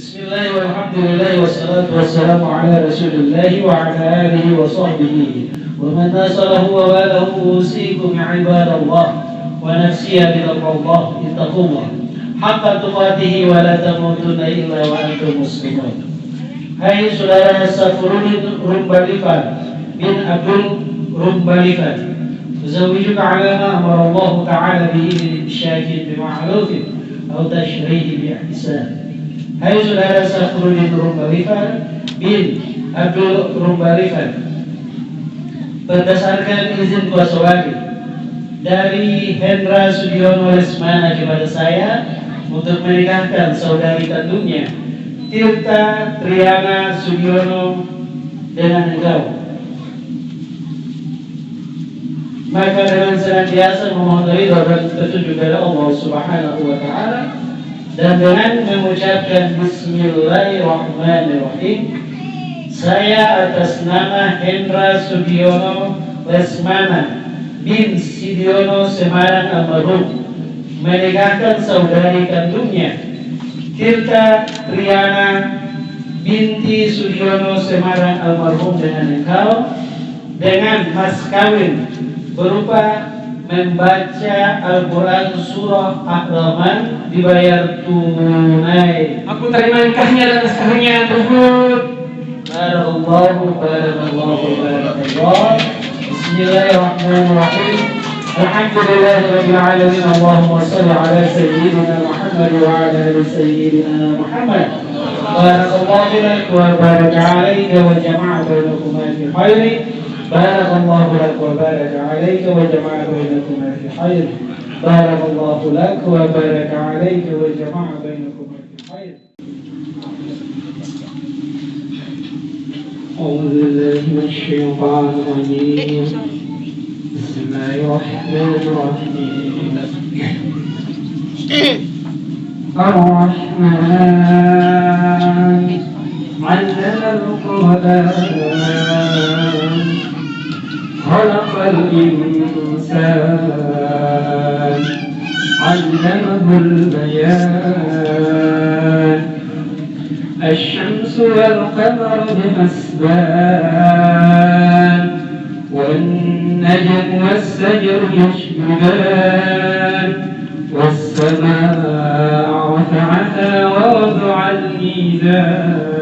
Bismillah walhamdulillah wassalatu wassalamu ala rasulillah wa ala alihi wa sahbihi wa man nasalahu wa walahu usikum ibadallah wa nafsiya bidallah ittaqullah haqqa tuqatihi wa la tamutunna illa wa antum muslimun. Hai saudara Safuruddin Rumbalifan bin Abdul Rumbalifan, uzawijuka ala ma amara Allah ta'ala bihi syakin bima'rufin atau tashrihi bi'ihsan. Hai saudara Safuruddin Rumbalifan bin Abdul Rumbalifan, berdasarkan izin kuasa wali dari Hendra Sudiono Lesmana kepada saya untuk menikahkan saudari kandungnya Tirta Triana Sudiono dengan engkau, maka dengan senantiasa memohon ridha dan petunjuk dari Allah Subhanahu wa Ta'ala, dan dengan mengucapkan Bismillahirrahmanirrahim, saya atas nama Hendra Sudiono Lesmana bin Sidiono Semarang almarhum menikahkan saudari kandungnya Tirta Triana binti Sudiono Semarang almarhum dengan engkau, dengan mas kawin berupa membaca Al-Quran surah Ar-Rahman dibayar tunai. Aku terima nikahnya dan naskahnya tersebut. Barakallahu barakallah. Bismillahirrahmanirrahim. Alhamdulillahirabbil alamin. Allahumma shalli ala sayyidina Muhammad wa ala ali sayyidina Muhammad. Barakallahu lak wa baraka alayka wa jama'a bainakuma fi khairin. Barakallahu lak wa baraka alayka wa jama'a bainakuma fi khair. Barakallahu lak wa baraka alayka wa jama'a bainakuma fi khair. أعوذ بالله من الشيطان الرجيم. بسم الله الرحمن الرحيم. الرحمن علم القرآن خلق الإنسان علمه البيان الشمس والقمر بحسبان والنجم والشجر يسجدان والسماء رفعها ووضع الميزان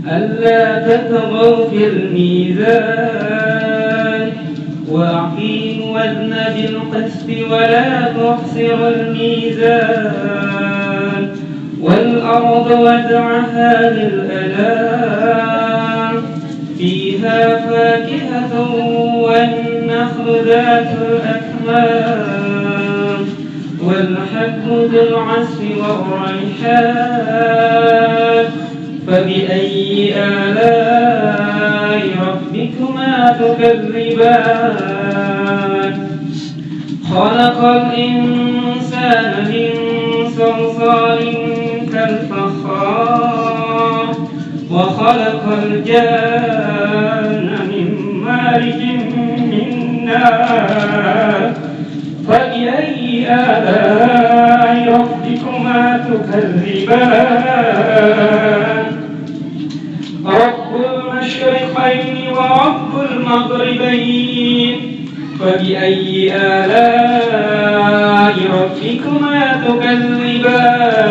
ألا تطغوا في الميزان وأقيموا الوزن بالقسط ولا تخسروا الميزان والأرض وضعها للأنام فيها فاكهة والنخل ذات الأكمام والحب ذو العصف والريحان فبأي آلاء ربكما تكذبان خلق الإنسان من صلصال كالفخار وخلق الجان من مارج من نار فبأي آلاء ربكما تكذبان رب المشرقين ورب المغربين فبأي آلاء ربكما تكذبان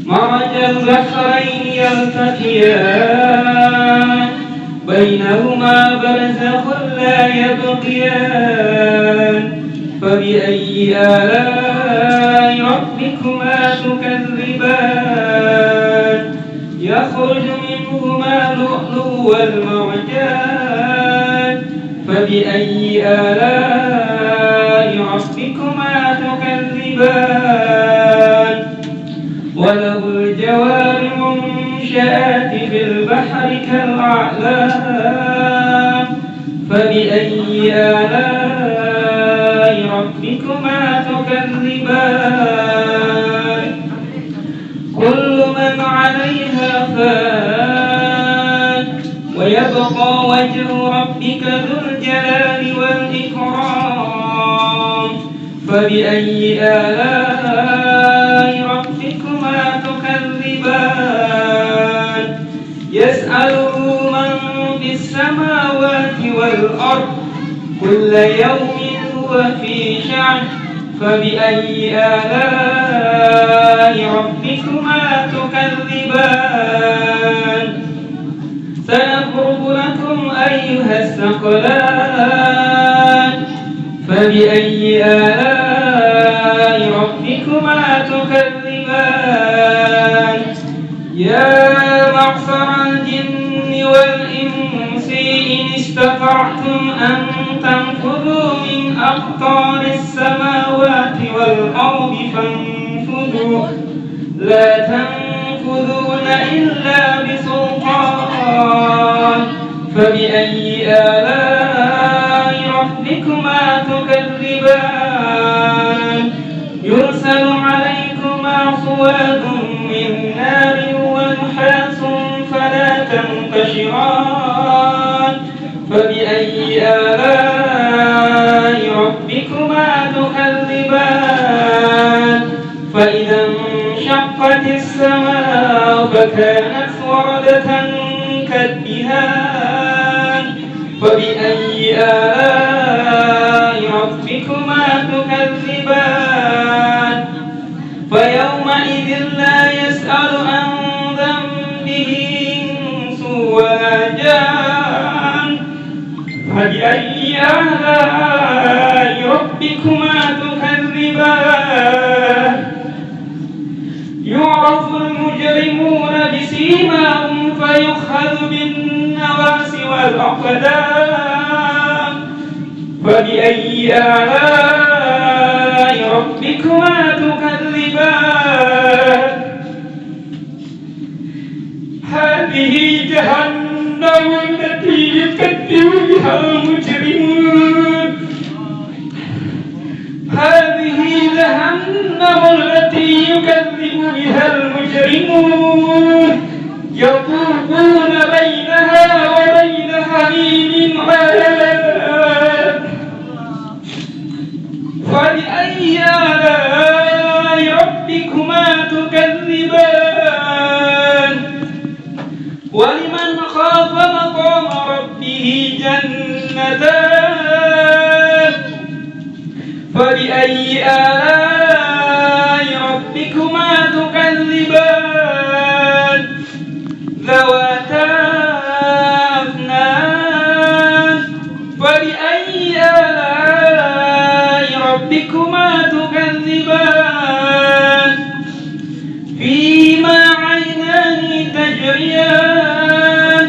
مرج البحرين يلتقيان بينهما برزخ لا يبغيان فبأي آلاء ربكما تكذبان يخرج منهما اللؤلؤ والمرجان فبأي آلاء ربكما تكذبان وله الجوار المنشآت في البحر كالأعلام فبأي آلاء ربكما تكذبان كل من عليها فان ويبقى وجه ربك ذو الجلال والإكرام فبأي آلاء ربك والأرض كل يوم هو في شأن فبأي آلاء ربكما تكذبان سنفرغ لكم أيها الثقلان فبأي آلاء ربكما تكذبان يا معشر الجن والإنس إن استطعتم أن تنفذوا من أقطار السماوات والأرض فانفذوا لا تنفذون إلا بسلطان فبأي آلاء ربكما تكذبان يرسل عليكما صواد من نار ونحاس فلا تنتشران فبأي آلاء ربكما تكذبان فإذا انشقت السماء فكانت وردة كالدهان فبأي آلاء ربكما تكذبان فيومئذ لا يسأل عن ذنبه إنس ولا جان فبأي آلاء ربكما تكذبان يعرف المجرمون بسيماهم فيؤخذ بالنواصي والأقدام فبأي آلاء ربكما تكذبان هذه جهنم التي يكذب بها المجرمون هذه جهنم التي يكذب بها المجرمون يطوفون بينها وبين حميم عان فبأي آلاء ربكما تكذبان ولمن خاف مقام ربه جنتان فبأي آلاء ربكما تكذبان ذواتا أفنان فبأي آلاء ربكما تكذبان فيما عينان تجريان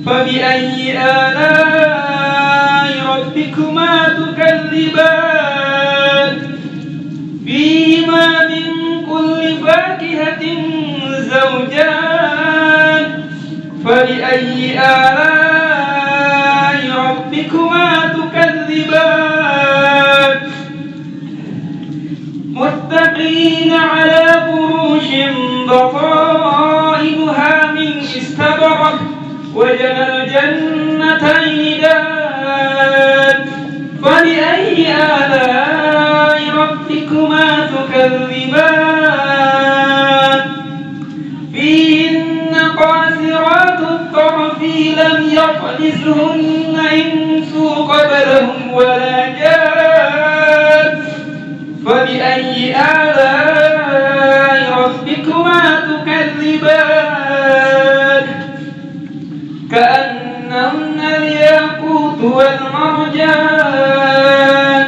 فبأي آلاء ربكما تكذبان فيما من كل فاكهة زوجان فبأي آلاء ربكما تكذبان متقين على فروش بطائنها من استبرق وجنى الجنتين دان فبأي آلاء ربكما تكذبان فيهن قاصرات الطرف لم يطمثهن إنس قبلهم ولا جان فبأي آلاء ربكما تكذبان كأنهن الياقوت والمرجان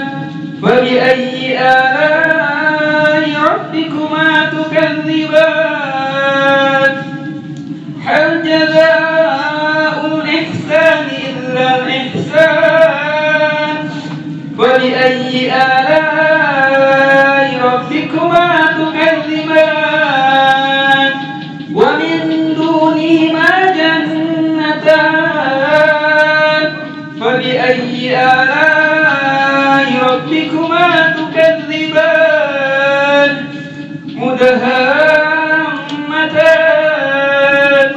فبأي آلاء ربكما تكذبان هل جزاء الإحسان إلا الإحسان فبأي آلاء ربكما تكذبان ومن دونهما جنتان فبأي آلاء ربكما تكذبان مدهامتان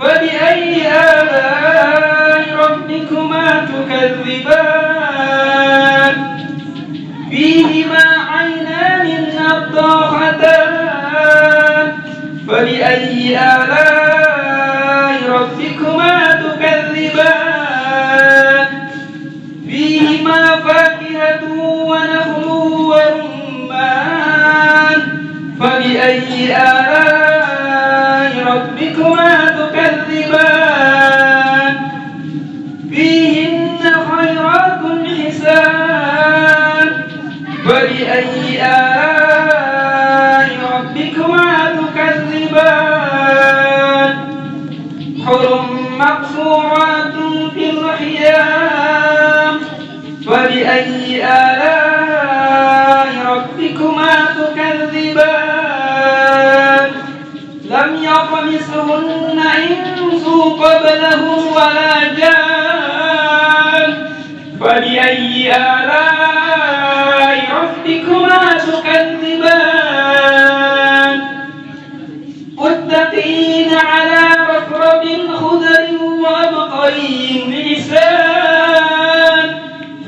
فبأي آلاء ربكما تكذبان فيهما عينان نضاختان فبأي آلاء ربكما تكذبان فبأي آلاء ربكما تكذبان فيهن خيرات حسان فبأي آلاء ربكما تكذبان حر مقصورات في الخيام فبأي آلاء ربكما تكذبان لم يطمسهن إنس قبلهم ولا جان فبأي آلاء ربكما تكذبان متقين على ركب خضر وبقري حسان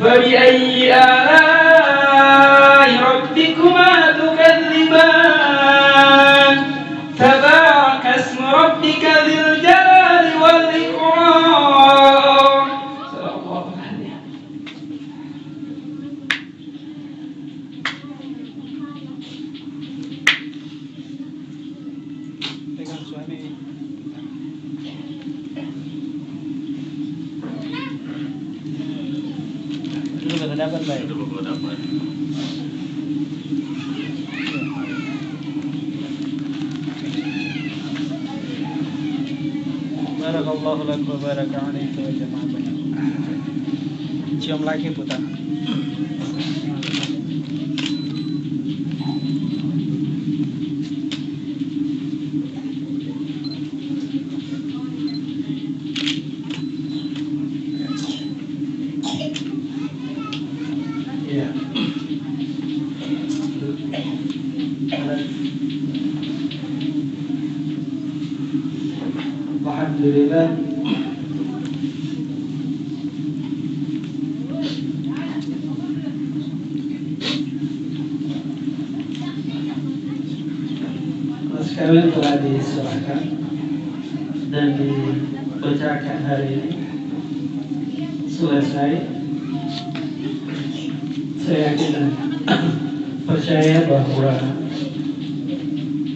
فبأي آلاء ربكما تكذبان تبارك اسم ربك ذي الجلال والإكرام. صلى الله عليه. Pegang suami. Dulu kata dapat baik. Dulu dapat. Barakallahu lak wa baraka alaika wa jama'a bainakum. Cium lagi putar. Ya. Alhamdulillah. Sekalian telah diserahkan dan dibacakan hari ini selesai. Saya yakin dan percaya bahwa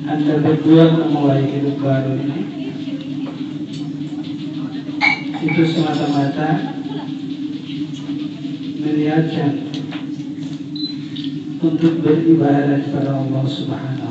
Anda berdua memulai hidup baru ini itu semata-mata meniatkan untuk beribadah kepada Allah Subhanahu